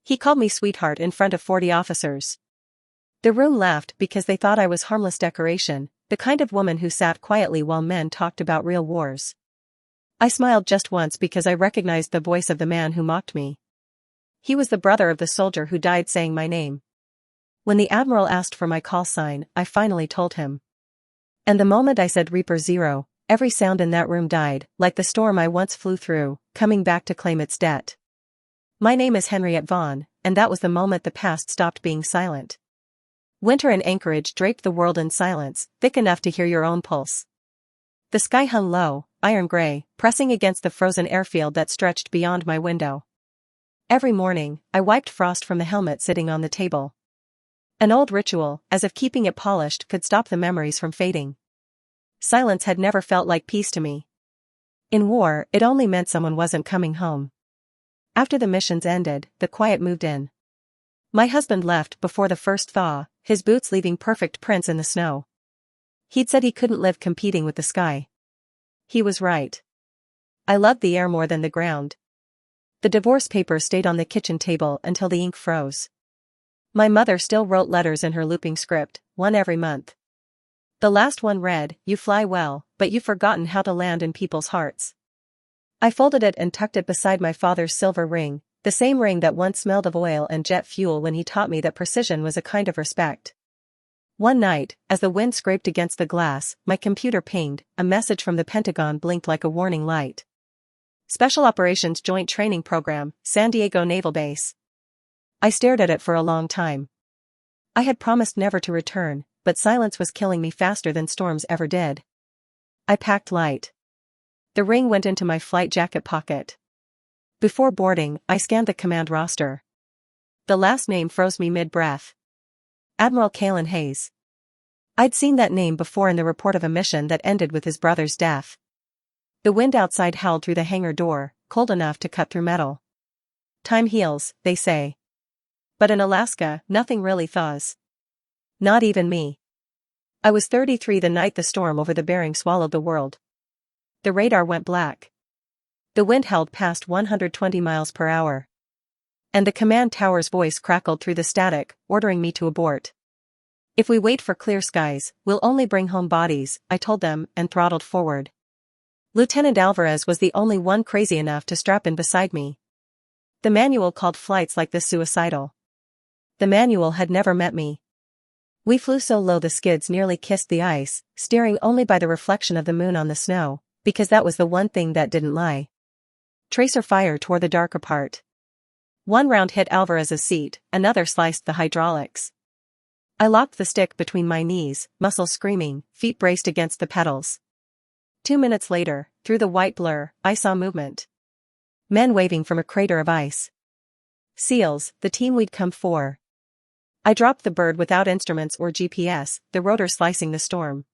He called me sweetheart in front of 40 officers. The room laughed because they thought I was harmless decoration, the kind of woman who sat quietly while men talked about real wars. I smiled just once because I recognized the voice of the man who mocked me. He was the brother of the soldier who died saying my name. When the Admiral asked for my call sign, I finally told him. And the moment I said Reaper 0, every sound in that room died, like the storm I once flew through, coming back to claim its debt. My name is Henriette Vaughn, and that was the moment the past stopped being silent. Winter in Anchorage draped the world in silence, thick enough to hear your own pulse. The sky hung low, iron gray, pressing against the frozen airfield that stretched beyond my window. Every morning, I wiped frost from the helmet sitting on the table. An old ritual, as if keeping it polished could stop the memories from fading. Silence had never felt like peace to me. In war, it only meant someone wasn't coming home. After the missions ended, the quiet moved in. My husband left before the first thaw, his boots leaving perfect prints in the snow. He'd said he couldn't live competing with the sky. He was right. I loved the air more than the ground. The divorce papers stayed on the kitchen table until the ink froze. My mother still wrote letters in her looping script, one every month. The last one read, "You fly well, but you've forgotten how to land in people's hearts." I folded it and tucked it beside my father's silver ring, the same ring that once smelled of oil and jet fuel when he taught me that precision was a kind of respect. One night, as the wind scraped against the glass, my computer pinged, a message from the Pentagon blinked like a warning light. Special Operations Joint Training Program, San Diego Naval Base. I stared at it for a long time. I had promised never to return, but silence was killing me faster than storms ever did. I packed light. The ring went into my flight jacket pocket. Before boarding, I scanned the command roster. The last name froze me mid-breath. Admiral Kalen Hayes. I'd seen that name before in the report of a mission that ended with his brother's death. The wind outside howled through the hangar door, cold enough to cut through metal. Time heals, they say. But in Alaska, nothing really thaws. Not even me. I was 33 the night the storm over the Bering swallowed the world. The radar went black. The wind held past 120 miles per hour. And the command tower's voice crackled through the static, ordering me to abort. If we wait for clear skies, we'll only bring home bodies, I told them, and throttled forward. Lieutenant Alvarez was the only one crazy enough to strap in beside me. The manual called flights like this suicidal. The manual had never met me. We flew so low the skids nearly kissed the ice, steering only by the reflection of the moon on the snow, because that was the one thing that didn't lie. Tracer fire tore the dark apart. One round hit Alvarez's seat, another sliced the hydraulics. I locked the stick between my knees, muscles screaming, feet braced against the pedals. 2 minutes later, through the white blur, I saw movement. Men waving from a crater of ice. SEALs, the team we'd come for. I dropped the bird without instruments or GPS, the rotor slicing the storm.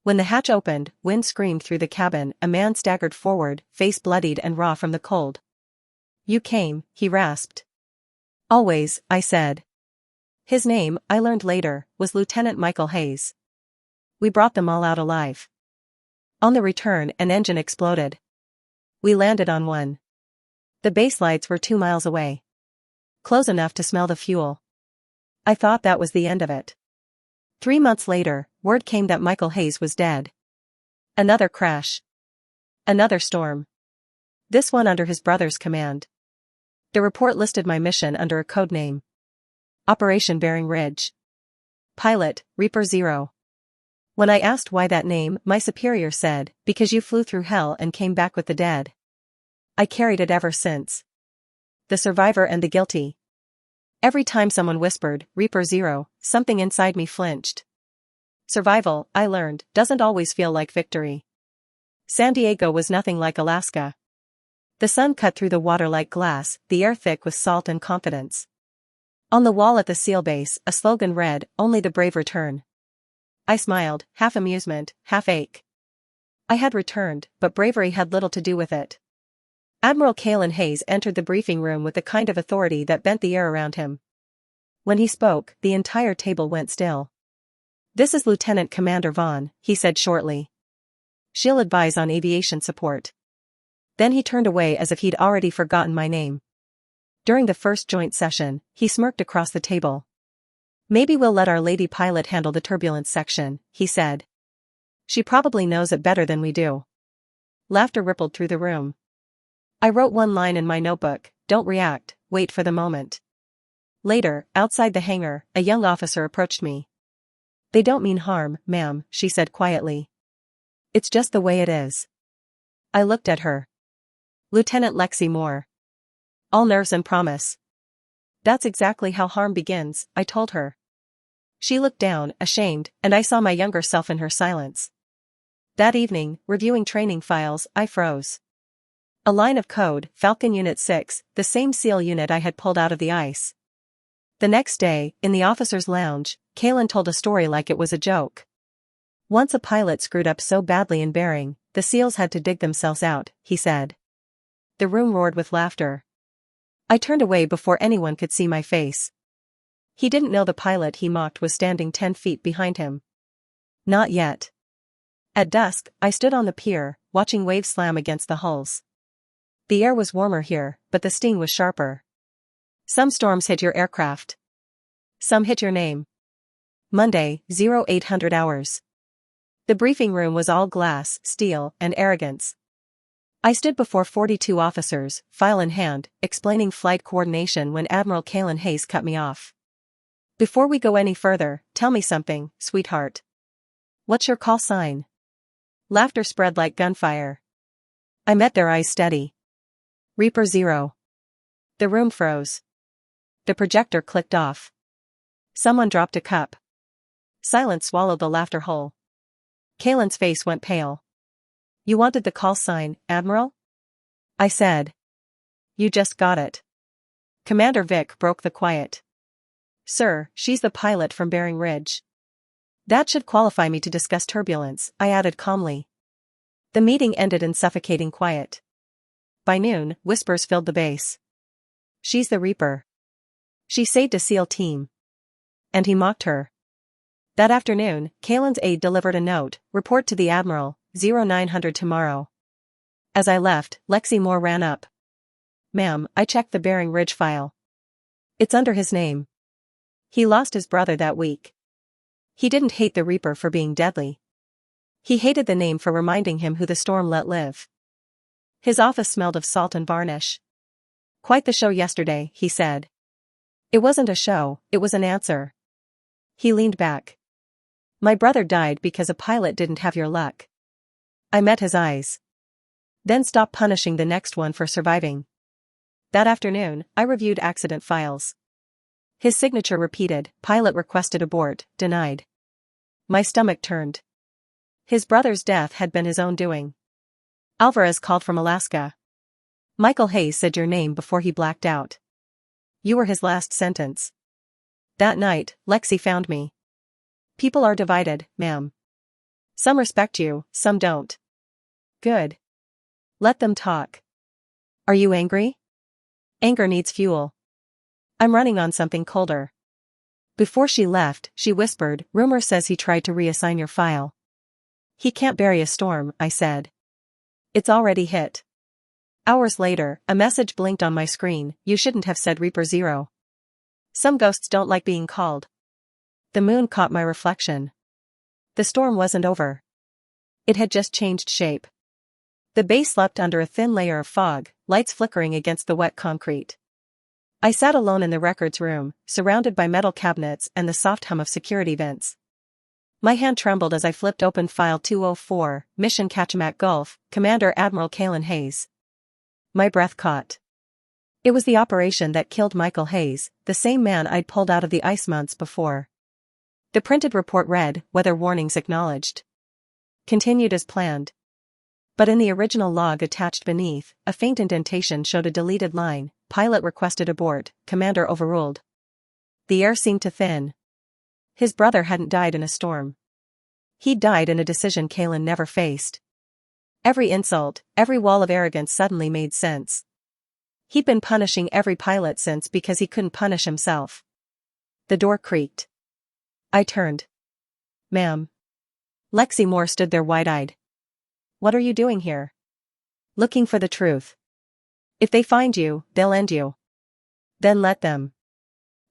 When the hatch opened, wind screamed through the cabin, a man staggered forward, face bloodied and raw from the cold. "You came," he rasped. "Always," I said. His name, I learned later, was Lieutenant Michael Hayes. We brought them all out alive. On the return, an engine exploded. We landed on one. The base lights were 2 miles away. Close enough to smell the fuel. I thought that was the end of it. 3 months later, word came that Michael Hayes was dead. Another crash. Another storm. This one under his brother's command. The report listed my mission under a code name. Operation Bering Ridge. Pilot, Reaper 0. When I asked why that name, my superior said, "Because you flew through hell and came back with the dead." I carried it ever since. The survivor and the guilty. Every time someone whispered, "Reaper 0, something inside me flinched. Survival, I learned, doesn't always feel like victory. San Diego was nothing like Alaska. The sun cut through the water like glass, the air thick with salt and confidence. On the wall at the SEAL base, a slogan read, "Only the brave return." I smiled, half amusement, half ache. I had returned, but bravery had little to do with it. Admiral Kalen Hayes entered the briefing room with the kind of authority that bent the air around him. When he spoke, the entire table went still. "This is Lieutenant Commander Vaughn," he said shortly. "She'll advise on aviation support." Then he turned away as if he'd already forgotten my name. During the first joint session, he smirked across the table. Maybe we'll let our lady pilot handle the turbulence section, he said. She probably knows it better than we do. Laughter rippled through the room. I wrote one line in my notebook, don't react, wait for the moment. Later, outside the hangar, a young officer approached me. They don't mean harm, ma'am, she said quietly. It's just the way it is. I looked at her. Lieutenant Lexi Moore. All nerves and promise. That's exactly how harm begins, I told her. She looked down, ashamed, and I saw my younger self in her silence. That evening, reviewing training files, I froze. A line of code, Falcon Unit 6, the same SEAL unit I had pulled out of the ice. The next day, in the officers' lounge, Kalen told a story like it was a joke. Once a pilot screwed up so badly in Bering, the SEALs had to dig themselves out, he said. The room roared with laughter. I turned away before anyone could see my face. He didn't know the pilot he mocked was standing 10 feet behind him. Not yet. At dusk, I stood on the pier, watching waves slam against the hulls. The air was warmer here, but the sting was sharper. Some storms hit your aircraft. Some hit your name. Monday, 0800 hours. The briefing room was all glass, steel, and arrogance. I stood before 42 officers, file in hand, explaining flight coordination when Admiral Kalen Hayes cut me off. Before we go any further, tell me something, sweetheart. What's your call sign? Laughter spread like gunfire. I met their eyes steady. Reaper 0. The room froze. The projector clicked off. Someone dropped a cup. Silence swallowed the laughter whole. Kalen's face went pale. You wanted the call sign, Admiral? I said. You just got it. Commander Vic broke the quiet. Sir, she's the pilot from Bering Ridge. That should qualify me to discuss turbulence, I added calmly. The meeting ended in suffocating quiet. By noon, whispers filled the base. She's the Reaper. She saved a SEAL team. And he mocked her. That afternoon, Kalen's aide delivered a note, report to the Admiral, 0900 tomorrow. As I left, Lexi Moore ran up. Ma'am, I checked the Bering Ridge file. It's under his name. He lost his brother that week. He didn't hate the Reaper for being deadly. He hated the name for reminding him who the storm let live. His office smelled of salt and varnish. Quite the show yesterday, he said. It wasn't a show, it was an answer. He leaned back. My brother died because a pilot didn't have your luck. I met his eyes. Then stop punishing the next one for surviving. That afternoon, I reviewed accident files. His signature repeated, pilot requested abort, denied. My stomach turned. His brother's death had been his own doing. Alvarez called from Alaska. Michael Hayes said your name before he blacked out. You were his last sentence. That night, Lexi found me. People are divided, ma'am. Some respect you, some don't. Good. Let them talk. Are you angry? Anger needs fuel. I'm running on something colder. Before she left, she whispered, rumor says he tried to reassign your file. He can't bury a storm, I said. It's already hit. Hours later, a message blinked on my screen, you shouldn't have said Reaper 0. Some ghosts don't like being called. The moon caught my reflection. The storm wasn't over. It had just changed shape. The base slept under a thin layer of fog, lights flickering against the wet concrete. I sat alone in the records room, surrounded by metal cabinets and the soft hum of security vents. My hand trembled as I flipped open File 204, Mission Kachemak Gulf, Commander Admiral Kalen Hayes. My breath caught. It was the operation that killed Michael Hayes, the same man I'd pulled out of the ice months before. The printed report read, weather warnings acknowledged. Continued as planned. But in the original log attached beneath, a faint indentation showed a deleted line, pilot requested abort, commander overruled. The air seemed to thin. His brother hadn't died in a storm. He'd died in a decision Kalen never faced. Every insult, every wall of arrogance suddenly made sense. He'd been punishing every pilot since because he couldn't punish himself. The door creaked. I turned. Ma'am. Lexi Moore stood there wide-eyed. What are you doing here? Looking for the truth. If they find you, they'll end you. Then let them.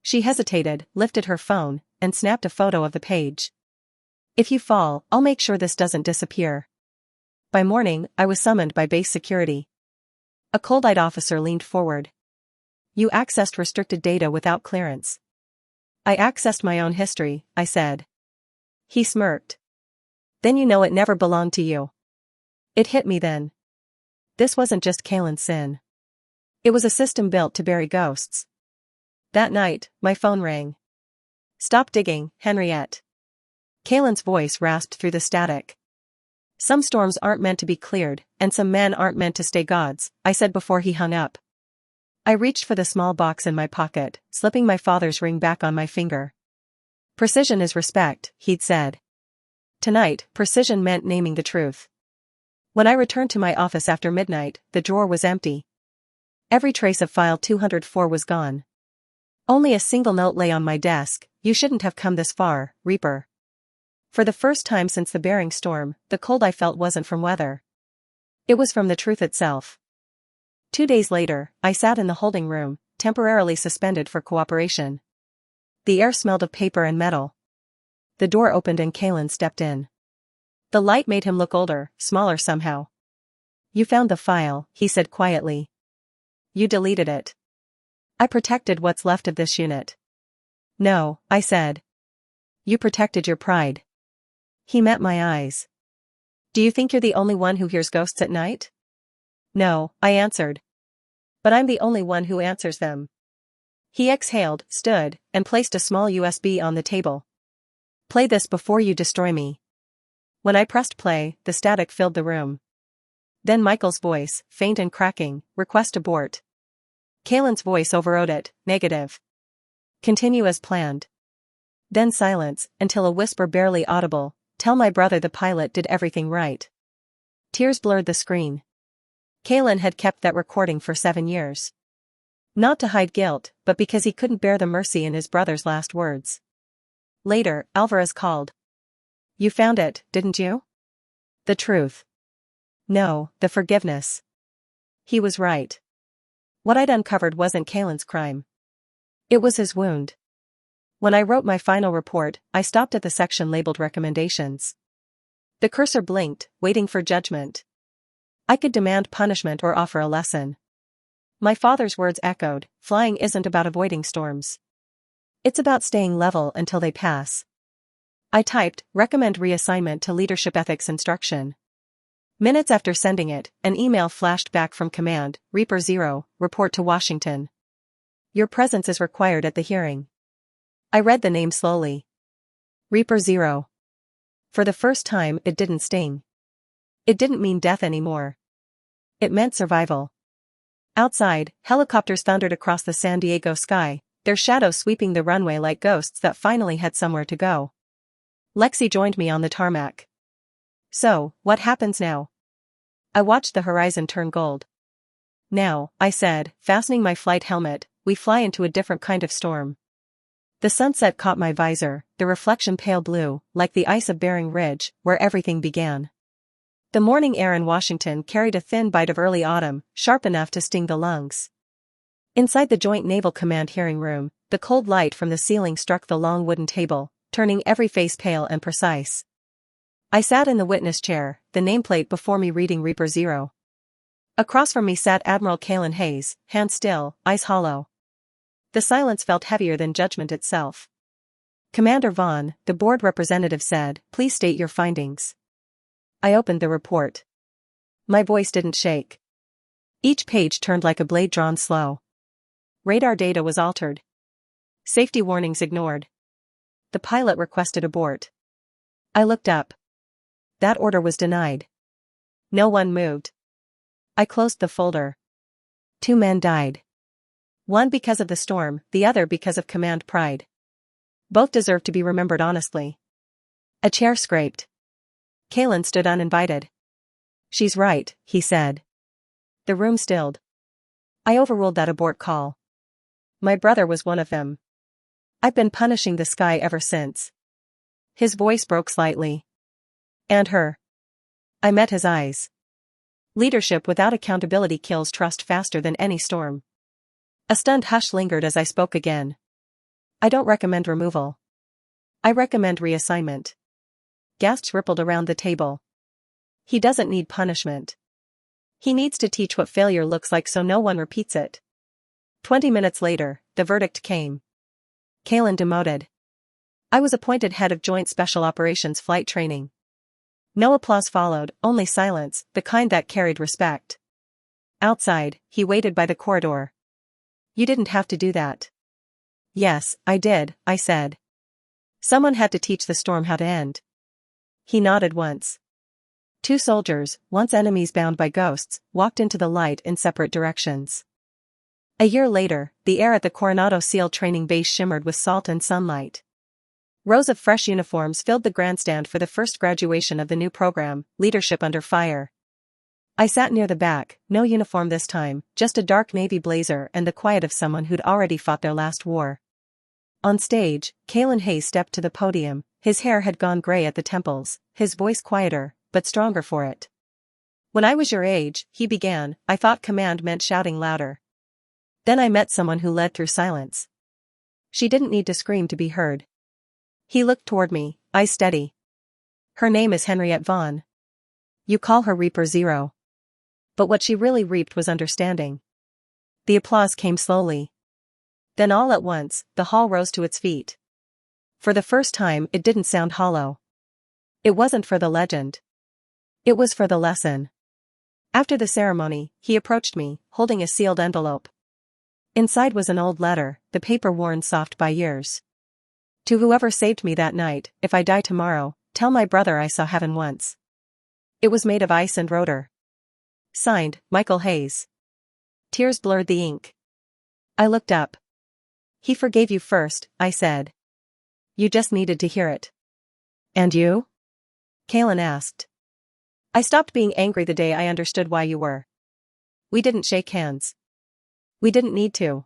She hesitated, lifted her phone, and snapped a photo of the page. If you fall, I'll make sure this doesn't disappear. By morning, I was summoned by base security. A cold-eyed officer leaned forward. You accessed restricted data without clearance. I accessed my own history, I said. He smirked. Then you know it never belonged to you. It hit me then. This wasn't just Kalen's sin. It was a system built to bury ghosts. That night, my phone rang. Stop digging, Henriette. Kalen's voice rasped through the static. Some storms aren't meant to be cleared, and some men aren't meant to stay gods, I said before he hung up. I reached for the small box in my pocket, slipping my father's ring back on my finger. Precision is respect, he'd said. Tonight, precision meant naming the truth. When I returned to my office after midnight, the drawer was empty. Every trace of file 204 was gone. Only a single note lay on my desk: you shouldn't have come this far, Reaper. For the first time since the Bering storm, the cold I felt wasn't from weather. It was from the truth itself. 2 days later, I sat in the holding room, temporarily suspended for cooperation. The air smelled of paper and metal. The door opened and Kalen stepped in. The light made him look older, smaller somehow. You found the file, he said quietly. You deleted it. I protected what's left of this unit. No, I said. You protected your pride. He met my eyes. Do you think you're the only one who hears ghosts at night? No, I answered. But I'm the only one who answers them. He exhaled, stood, and placed a small USB on the table. Play this before you destroy me. When I pressed play, the static filled the room. Then Michael's voice, faint and cracking: request abort. Kalen's voice overrode it: negative. Continue as planned. Then silence, until a whisper barely audible: tell my brother the pilot did everything right. Tears blurred the screen. Kalen had kept that recording for 7 years. Not to hide guilt, but because he couldn't bear the mercy in his brother's last words. Later, Alvarez called. You found it, didn't you? The truth. No, the forgiveness. He was right. What I'd uncovered wasn't Kalen's crime. It was his wound. When I wrote my final report, I stopped at the section labeled recommendations. The cursor blinked, waiting for judgment. I could demand punishment or offer a lesson. My father's words echoed: flying isn't about avoiding storms. It's about staying level until they pass. I typed, recommend reassignment to leadership ethics instruction. Minutes after sending it, an email flashed back from command: Reaper 0, report to Washington. Your presence is required at the hearing. I read the name slowly. Reaper 0. For the first time, it didn't sting. It didn't mean death anymore. It meant survival. Outside, helicopters thundered across the San Diego sky, their shadows sweeping the runway like ghosts that finally had somewhere to go. Lexi joined me on the tarmac. So, what happens now? I watched the horizon turn gold. Now, I said, fastening my flight helmet, we fly into a different kind of storm. The sunset caught my visor, the reflection pale blue, like the ice of Bering Ridge, where everything began. The morning air in Washington carried a thin bite of early autumn, sharp enough to sting the lungs. Inside the Joint Naval Command hearing room, the cold light from the ceiling struck the long wooden table, turning every face pale and precise. I sat in the witness chair, the nameplate before me reading Reaper 0. Across from me sat Admiral Kalen Hayes, hands still, eyes hollow. The silence felt heavier than judgment itself. Commander Vaughn, the board representative said, please state your findings. I opened the report. My voice didn't shake. Each page turned like a blade drawn slow. Radar data was altered. Safety warnings ignored. The pilot requested abort. I looked up. That order was denied. No one moved. I closed the folder. 2 men died. One because of the storm, the other because of command pride. Both deserved to be remembered honestly. A chair scraped. Kalen stood uninvited. She's right, he said. The room stilled. I overruled that abort call. My brother was one of them. I've been punishing the sky ever since. His voice broke slightly. And her. I met his eyes. Leadership without accountability kills trust faster than any storm. A stunned hush lingered as I spoke again. I don't recommend removal. I recommend reassignment. Gasps rippled around the table. He doesn't need punishment. He needs to teach what failure looks like so no one repeats it. 20 minutes later, the verdict came. Kalen demoted. I was appointed head of Joint Special Operations Flight Training. No applause followed, only silence, the kind that carried respect. Outside, he waited by the corridor. You didn't have to do that. Yes, I did, I said. Someone had to teach the storm how to end. He nodded once. 2 soldiers, once enemies bound by ghosts, walked into the light in separate directions. A year later, the air at the Coronado SEAL training base shimmered with salt and sunlight. Rows of fresh uniforms filled the grandstand for the first graduation of the new program, Leadership Under Fire. I sat near the back, no uniform this time, just a dark navy blazer and the quiet of someone who'd already fought their last war. On stage, Kalen Hayes stepped to the podium. His hair had gone gray at the temples, his voice quieter, but stronger for it. When I was your age, he began, I thought command meant shouting louder. Then I met someone who led through silence. She didn't need to scream to be heard. He looked toward me, eyes steady. Her name is Henriette Vaughn. You call her Reaper Zero. But what she really reaped was understanding. The applause came slowly. Then all at once, the hall rose to its feet. For the first time, it didn't sound hollow. It wasn't for the legend. It was for the lesson. After the ceremony, he approached me, holding a sealed envelope. Inside was an old letter, the paper worn soft by years. To whoever saved me that night, if I die tomorrow, tell my brother I saw heaven once. It was made of ice and rotor. Signed, Michael Hayes. Tears blurred the ink. I looked up. He forgave you first, I said. You just needed to hear it. And you? Kalen asked. I stopped being angry the day I understood why you were. We didn't shake hands. We didn't need to.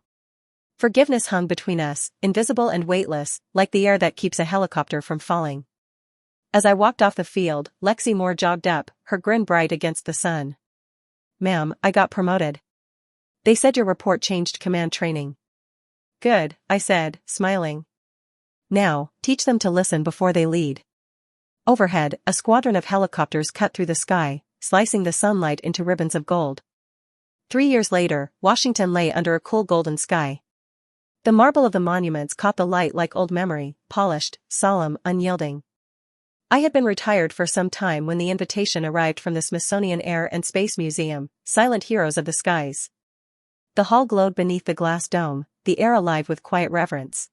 Forgiveness hung between us, invisible and weightless, like the air that keeps a helicopter from falling. As I walked off the field, Lexi Moore jogged up, her grin bright against the sun. Ma'am, I got promoted. They said your report changed command training. Good, I said, smiling. Now, teach them to listen before they lead. Overhead, a squadron of helicopters cut through the sky, slicing the sunlight into ribbons of gold. 3 years later, Washington lay under a cool golden sky. The marble of the monuments caught the light like old memory, polished, solemn, unyielding. I had been retired for some time when the invitation arrived from the Smithsonian Air and Space Museum, Silent Heroes of the Skies. The hall glowed beneath the glass dome, the air alive with quiet reverence.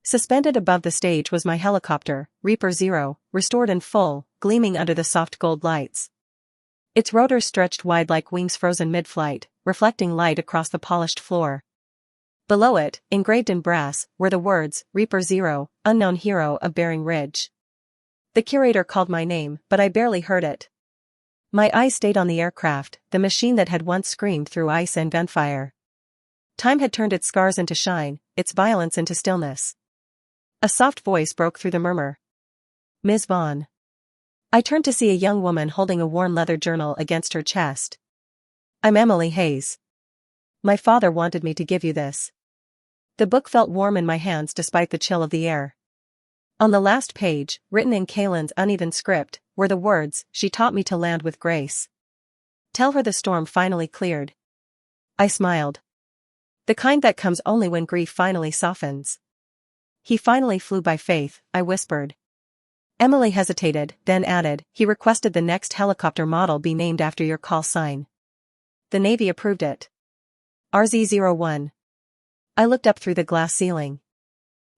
Suspended above the stage was my helicopter, Reaper Zero, restored in full, gleaming under the soft gold lights. Its rotors stretched wide like wings frozen mid-flight, reflecting light across the polished floor. Below it, engraved in brass, were the words, Reaper Zero, unknown hero of Bering Ridge. The curator called my name, but I barely heard it. My eyes stayed on the aircraft, the machine that had once screamed through ice and gunfire. Time had turned its scars into shine, its violence into stillness. A soft voice broke through the murmur. Ms. Vaughn. I turned to see a young woman holding a worn leather journal against her chest. I'm Emily Hayes. My father wanted me to give you this. The book felt warm in my hands despite the chill of the air. On the last page, written in Kalen's uneven script, were the words, she taught me to land with grace. Tell her the storm finally cleared. I smiled. The kind that comes only when grief finally softens. He finally flew by faith, I whispered. Emily hesitated, then added, he requested the next helicopter model be named after your call sign. The Navy approved it. RZ-01. I looked up through the glass ceiling.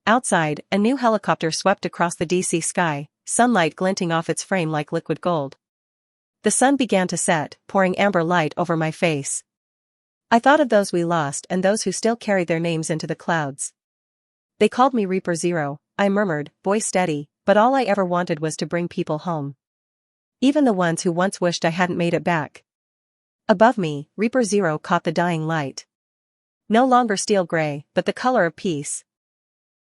Outside, a new helicopter swept across the DC sky, sunlight glinting off its frame like liquid gold. The sun began to set, pouring amber light over my face. I thought of those we lost and those who still carried their names into the clouds. They called me Reaper Zero, I murmured, voice steady, but all I ever wanted was to bring people home. Even the ones who once wished I hadn't made it back. Above me, Reaper Zero caught the dying light. No longer steel gray, but the color of peace,